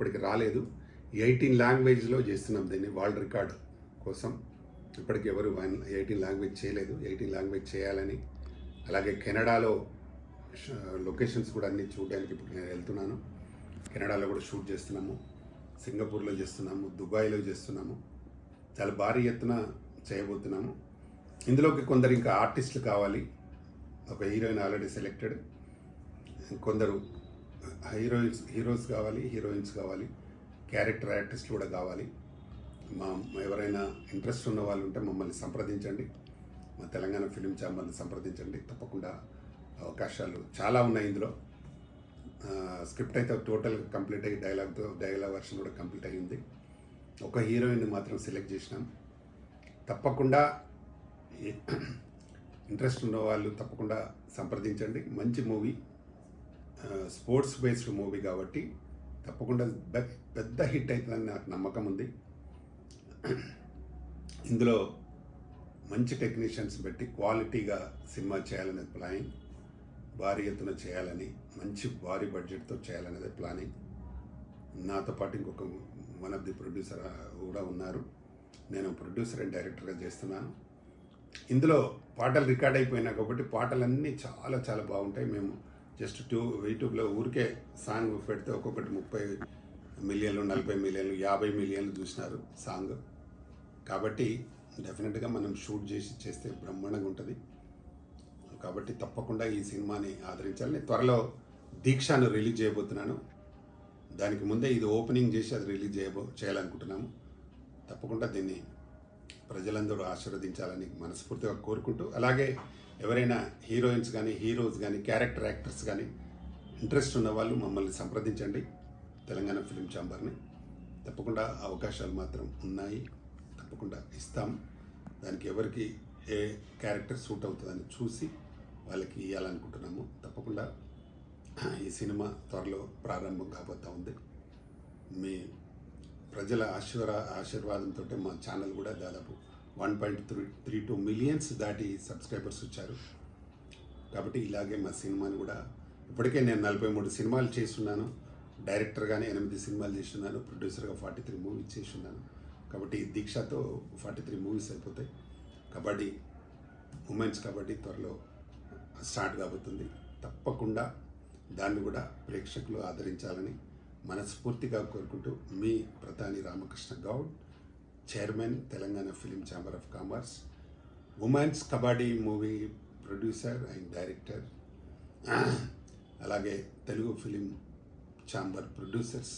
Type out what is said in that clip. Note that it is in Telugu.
ఇప్పటికి రాలేదు. 18 లాంగ్వేజ్లో చేస్తున్నాం దీన్ని వరల్డ్ రికార్డ్ కోసం. ఇప్పటికి ఎవరు 18 లాంగ్వేజ్ చేయలేదు. 18 లాంగ్వేజ్ చేయాలని, అలాగే కెనడాలో లొకేషన్స్ కూడా అన్నీ చూడడానికి ఇప్పుడు నేను వెళ్తున్నాను. కెనడాలో కూడా షూట్ చేస్తున్నాము, సింగపూర్లో చేస్తున్నాము, దుబాయ్లో చేస్తున్నాము. చాలా భారీ ఎత్తున చేయబోతున్నాము. ఇందులోకి కొందరు ఇంకా ఆర్టిస్టులు కావాలి. ఒక హీరోయిన్ ఆల్రెడీ సెలెక్టెడ్, కొందరు హీరోస్ కావాలి, హీరోయిన్స్ కావాలి, క్యారెక్టర్ ఆర్టిస్టులు కూడా కావాలి. ఎవరైనా ఇంట్రెస్ట్ ఉన్న వాళ్ళు ఉంటే మమ్మల్ని సంప్రదించండి, మా తెలంగాణ ఫిలిం ఛాంబర్ని సంప్రదించండి. తప్పకుండా అవకాశాలు చాలా ఉన్నాయి ఇందులో. స్క్రిప్ట్ అయితే టోటల్ కంప్లీట్ అయ్యి డైలాగ్ వర్షన్ కూడా కంప్లీట్ అయ్యింది. ఒక హీరోయిన్ మాత్రం సెలెక్ట్ చేసినాం. తప్పకుండా ఇంట్రెస్ట్ ఉన్న వాళ్ళు తప్పకుండా సంప్రదించండి. మంచి మూవీ, స్పోర్ట్స్ బేస్డ్ మూవీ కాబట్టి తప్పకుండా పెద్ద హిట్ అవుతుందని నాకు నమ్మకం ఉంది. ఇందులో మంచి టెక్నీషియన్స్ పెట్టి క్వాలిటీగా సినిమా చేయాలనేది ప్లానింగ్. భారీ ఎత్తున చేయాలని, మంచి భారీ బడ్జెట్తో చేయాలనేది ప్లానింగ్. నాతో పాటు ఇంకొక వన్ ఆఫ్ ది ప్రొడ్యూసర్ కూడా ఉన్నారు. నేను ప్రొడ్యూసర్ అండ్ డైరెక్టర్గా చేస్తున్నాను. ఇందులో పాటలు రికార్డ్ అయిపోయినా కాబట్టి పాటలన్నీ చాలా చాలా బాగుంటాయి. మేము జస్ట్ యూట్యూబ్లో ఊరికే సాంగ్ పెడితే ఒక్కొక్కటి 30 మిలియన్లు, 40 మిలియన్లు, 50 మిలియన్లు చూసినారు సాంగ్. కాబట్టి డెఫినెట్గా మనం షూట్ చేస్తే బ్రహ్మాండంగా ఉంటుంది. కాబట్టి తప్పకుండా ఈ సినిమాని ఆదరించాలని. త్వరలో దీక్షను రిలీజ్ చేయబోతున్నాను. దానికి ముందే ఇది ఓపెనింగ్ చేసి అది రిలీజ్ చేయాలనుకుంటున్నాము. తప్పకుండా దీన్ని ప్రజలందరూ ఆశీర్వదించాలని మనస్ఫూర్తిగా కోరుకుంటూ, అలాగే ఎవరైనా హీరోయిన్స్ కానీ, హీరోస్ కానీ, క్యారెక్టర్ యాక్టర్స్ కానీ ఇంట్రెస్ట్ ఉన్న వాళ్ళు మమ్మల్ని సంప్రదించండి, తెలంగాణ ఫిలిం ఛాంబర్ని. తప్పకుండా అవకాశాలు మాత్రం ఉన్నాయి, తప్పకుండా ఇస్తాం. దానికి ఎవరికి ఏ క్యారెక్టర్ సూట్ అవుతుందని చూసి వాళ్ళకి ఇవ్వాలనుకుంటున్నాము. తప్పకుండా ఈ సినిమా త్వరలో ప్రారంభం కాబోతూ ఉంది. మీ ప్రజల ఆశీర్వాదంతో మా ఛానల్ కూడా దాదాపు 1.32 మిలియన్స్ దాటి సబ్స్క్రైబర్స్ వచ్చారు. కాబట్టి ఇలాగే మా సినిమాని కూడా, ఇప్పటికే నేను 43 సినిమాలు చేస్తున్నాను. డైరెక్టర్గానే 8 సినిమాలు చేస్తున్నాను, ప్రొడ్యూసర్గా 43 మూవీస్ చేస్తున్నాను. కాబట్టి ఈ దీక్షతో 43 మూవీస్ అయిపోతాయి. కబడ్డీ, ఉమెన్స్ కబడ్డీ త్వరలో స్టార్ట్ కాబోతుంది. తప్పకుండా దాన్ని కూడా ప్రేక్షకులు ఆదరించాలని మనస్ఫూర్తిగా కోరుకుంటూ, మీ ప్రధాని Ramakrishna Goud, chairman, Telangana film chamber of commerce, women's kabaddi movie producer and director, అలాగే తెలుగు ఫిలిం ఛాంబర్ ప్రొడ్యూసర్స్